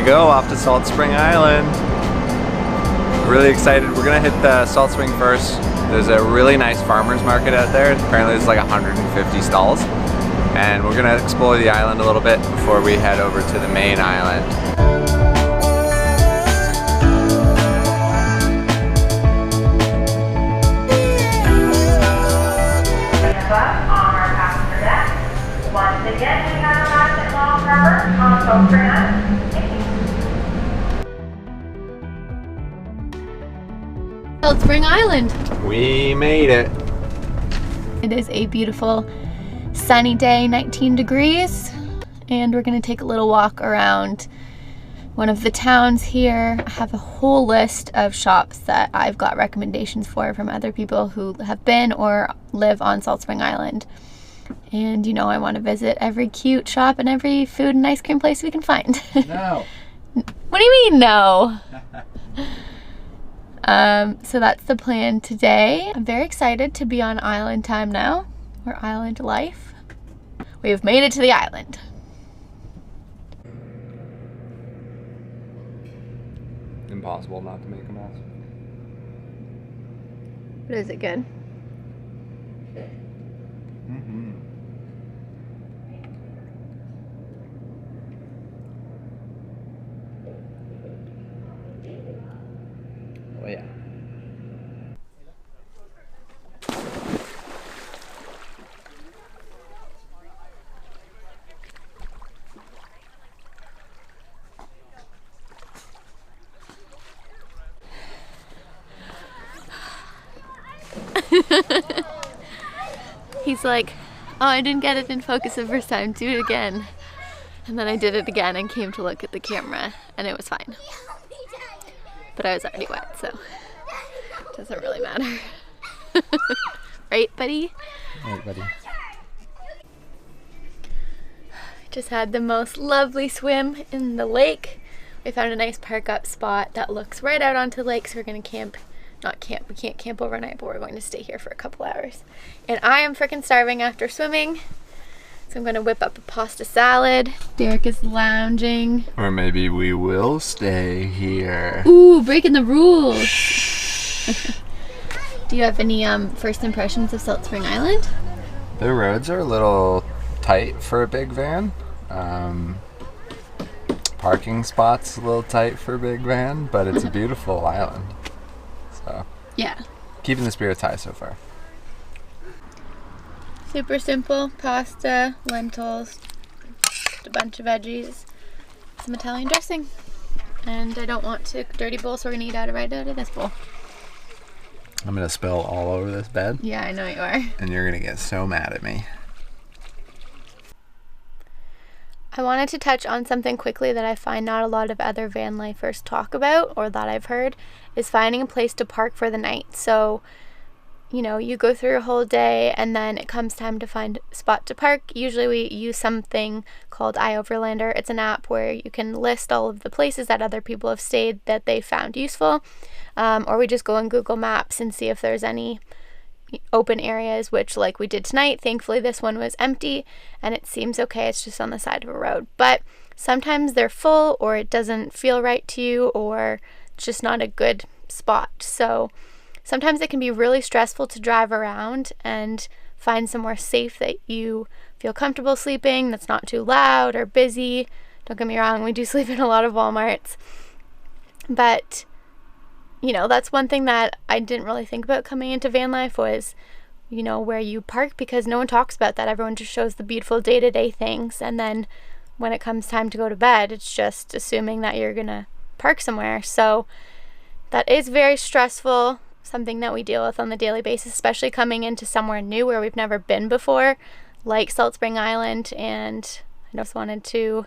Go off to Salt Spring Island. Really excited. We're gonna hit the Salt Spring first. There's a really nice farmers market out there. Apparently there's like 150 stalls. And we're gonna explore the island a little bit before we head over to the main island. Once again, we have a basket long rubber on Salt Spring Island. Salt Spring Island. We made it. It is a beautiful sunny day, 19 degrees, and we're gonna take a little walk around one of the towns here. I have a whole list of shops that I've got recommendations for from other people who have been or live on Salt Spring Island. And you know I want to visit every cute shop and every food and ice cream place we can find. No. What do you mean no? So that's the plan today. I'm very excited to be on island time now, or island life. We have made it to the island. Impossible not to make a mess. But is it good? Mm-hmm. Oh yeah. He's like, oh, I didn't get it in focus the first time, do it again. And then I did it again and came to look at the camera and it was fine. But I was already wet, so it doesn't really matter. Right, buddy? Right, buddy. Just had the most lovely swim in the lake. We found a nice park up spot that looks right out onto the lake, so we're gonna camp. Not camp, we can't camp overnight, but we're going to stay here for a couple hours. And I am freaking starving after swimming, so I'm gonna whip up a pasta salad. Derek is lounging. Or maybe we will stay here. Ooh, breaking the rules. Do you have any first impressions of Salt Spring Island? The roads are a little tight for a big van. Parking spots a little tight for a big van, but it's a beautiful island. So yeah, keeping the spirits high so far. Super simple pasta, lentils, just a bunch of veggies, some Italian dressing, and I don't want to dirty bowl, so we're gonna eat right out of this bowl. I'm gonna spill all over this bed. Yeah, I know you are. And you're gonna get so mad at me. I wanted to touch on something quickly that I find not a lot of other van lifers talk about, or that I've heard, is finding a place to park for the night. So, you know, you go through a whole day and then it comes time to find a spot to park. Usually we use something called iOverlander. It's an app where you can list all of the places that other people have stayed that they found useful. Or we just go on Google Maps and see if there's any open areas, which like we did tonight. Thankfully this one was empty and it seems okay. It's just on the side of a road, but sometimes they're full, or it doesn't feel right to you, or it's just not a good spot. So sometimes it can be really stressful to drive around and find somewhere safe that you feel comfortable sleeping, that's not too loud or busy. Don't get me wrong, we do sleep in a lot of Walmarts, but you know, that's one thing that I didn't really think about coming into van life was, you know, where you park, because no one talks about that. Everyone just shows the beautiful day-to-day things, and then when it comes time to go to bed, it's just assuming that you're gonna park somewhere. So that is very stressful, something that we deal with on the daily basis, especially coming into somewhere new where we've never been before, like Salt Spring Island. And I just wanted to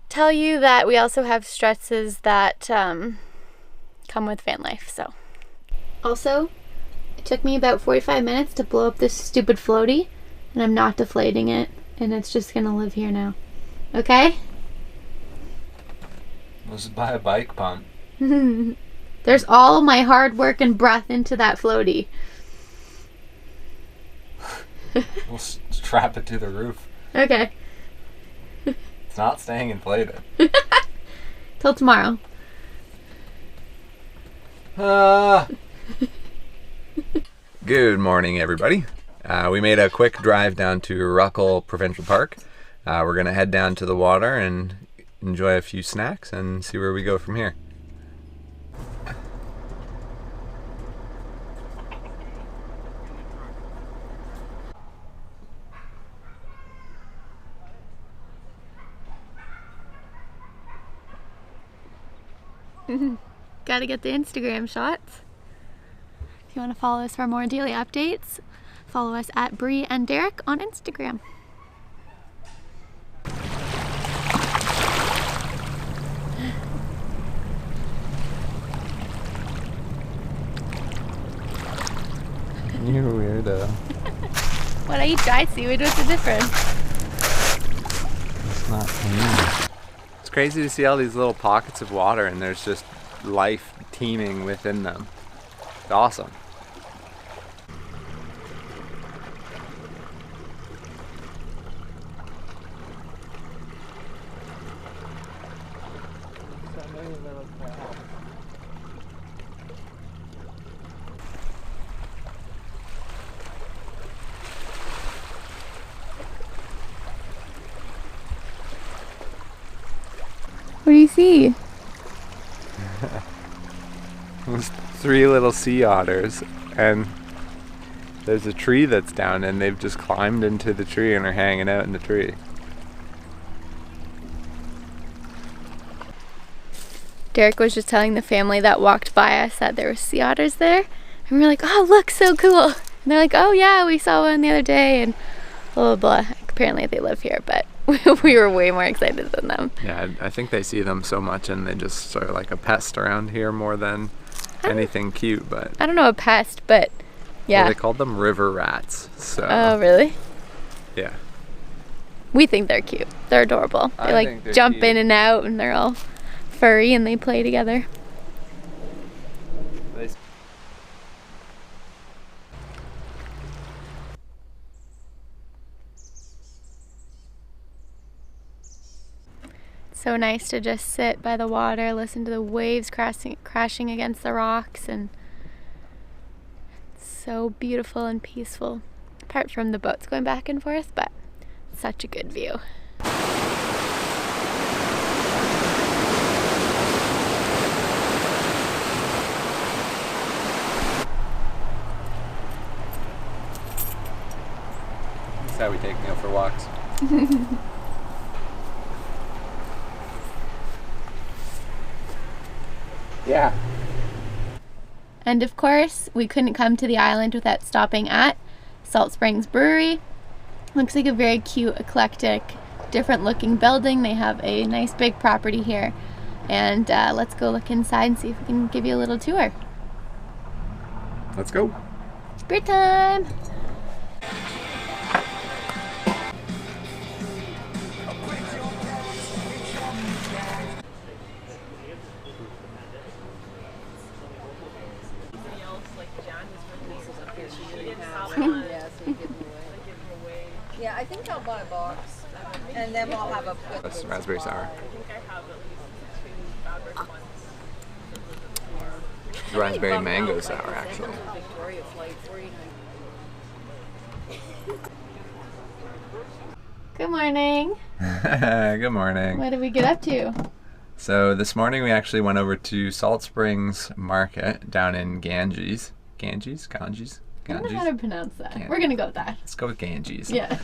tell you that we also have stresses that come with van life. So also, it took me about 45 minutes to blow up this stupid floaty, and I'm not deflating it, and it's just gonna live here now. Okay? Let's buy a bike pump. There's all my hard work and breath into that floaty. We'll strap it to the roof. Okay. It's not staying inflated. Till tomorrow. Good morning, everybody. We made a quick drive down to Ruckle Provincial Park. We're gonna head down to the water and enjoy a few snacks and see where we go from here. Gotta get the Instagram shots. If you want to follow us for more daily updates, follow us at Bree and Derek on Instagram. You weirdo. When I eat dry seaweed, what's the difference? It's not clean. It's crazy to see all these little pockets of water and there's just life teeming within them. It's awesome. What do you see? There's 3 little sea otters, and there's a tree that's down, and they've just climbed into the tree and are hanging out in the tree. Derek was just telling the family that walked by us that there were sea otters there, and we were like, "Oh, look, so cool!" And they're like, "Oh yeah, we saw one the other day," and blah blah blah. Apparently, they live here, but we were way more excited than them. Yeah, I think they see them so much, and they just sort of like a pest around here more than anything cute. But I don't know a pest, but yeah. well, they called them river rats. So. Oh really? Yeah. We think they're cute. They're adorable. They like jump cute. in and out, and they're all furry, and they play together. So nice to just sit by the water, listen to the waves crashing against the rocks, and it's so beautiful and peaceful. Apart from the boats going back and forth, but such a good view. That's how we take Neil for walks. Yeah. And of course, we couldn't come to the island without stopping at Salt Springs Brewery. Looks like a very cute, eclectic, different looking building. They have a nice big property here. And let's go look inside and see if we can give you a little tour. Let's go. Beer time! Yeah, I think I'll buy a box, and then we'll have a. That's raspberry sour. It's raspberry mango sour, actually. Good morning. Good morning. What did we get up to? So this morning we actually went over to Salt Springs Market down in Ganges. Ganges? I don't know how to pronounce that. Ganges. We're gonna go with that. Let's go with Ganges. Yeah.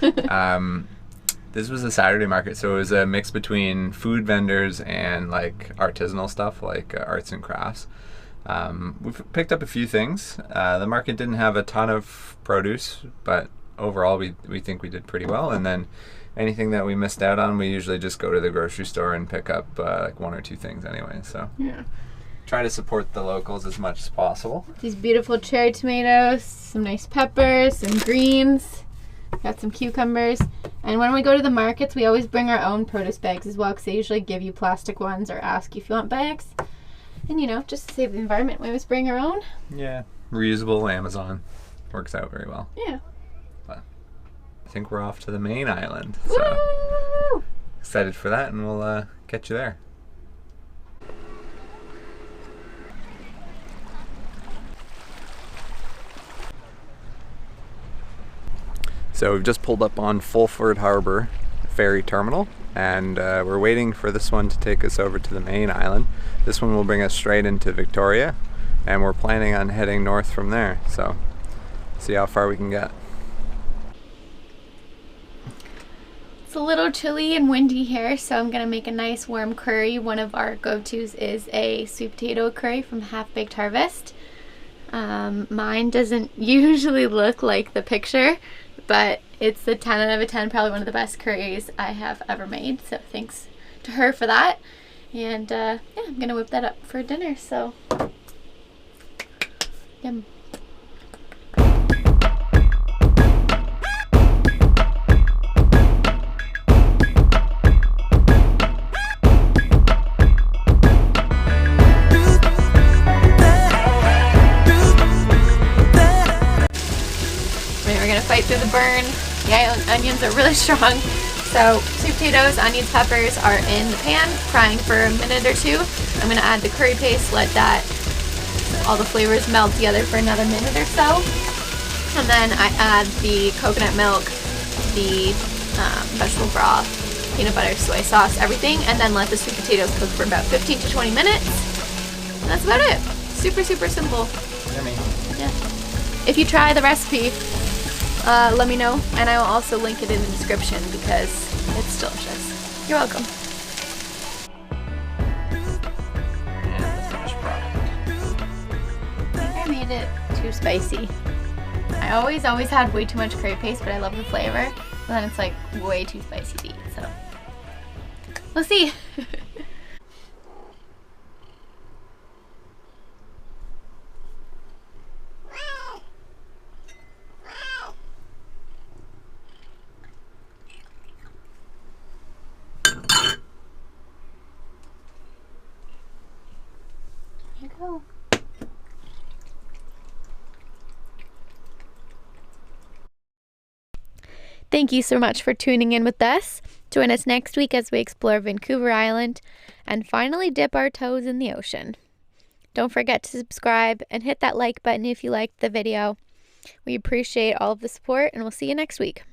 this was a Saturday market, so it was a mix between food vendors and like artisanal stuff, like arts and crafts. We've picked up a few things. The market didn't have a ton of produce, but overall we think we did pretty well. And then anything that we missed out on, we usually just go to the grocery store and pick up like 1 or 2 things anyway. So Yeah. try to support the locals as much as possible. These beautiful cherry tomatoes, some nice peppers, some greens, got some cucumbers. And when we go to the markets, we always bring our own produce bags as well, because they usually give you plastic ones or ask you if you want bags. And you know, just to save the environment, we always bring our own. Yeah, reusable. Amazon works out very well. Yeah. But I think we're off to the main island. So Woo! excited for that, and we'll get you there. So we've just pulled up on Fulford Harbor ferry terminal, and we're waiting for this one to take us over to the main island. This one will bring us straight into Victoria, and we're planning on heading north from there. So see how far we can get. It's a little chilly and windy here, so I'm gonna make a nice warm curry. One of our go-tos is a sweet potato curry from Half Baked Harvest. Mine doesn't usually look like the picture, but it's a 10 out of 10, probably one of the best curries I have ever made. So thanks to her for that. And yeah, I'm gonna whip that up for dinner. So yum. We're gonna fight through the burn. The onions are really strong. So sweet potatoes, onions, peppers are in the pan, frying for a minute or 2. I'm gonna add the curry paste, let that, all the flavors melt together for another minute or so. And then I add the coconut milk, the vegetable broth, peanut butter, soy sauce, everything, and then let the sweet potatoes cook for about 15 to 20 minutes. And that's about it. Super, super simple. Yummy. Yeah. If you try the recipe, let me know, and I will also link it in the description because it's delicious. You're welcome. And the finished product. I think I made it too spicy. I always had way too much curry paste, but I love the flavor. And then it's like way too spicy to eat, so we'll see. Here you go. Thank you so much for tuning in with us. Join us next week as we explore Vancouver Island and finally dip our toes in the ocean. Don't forget to subscribe and hit that like button if you liked the video. We appreciate all of the support, and we'll see you next week.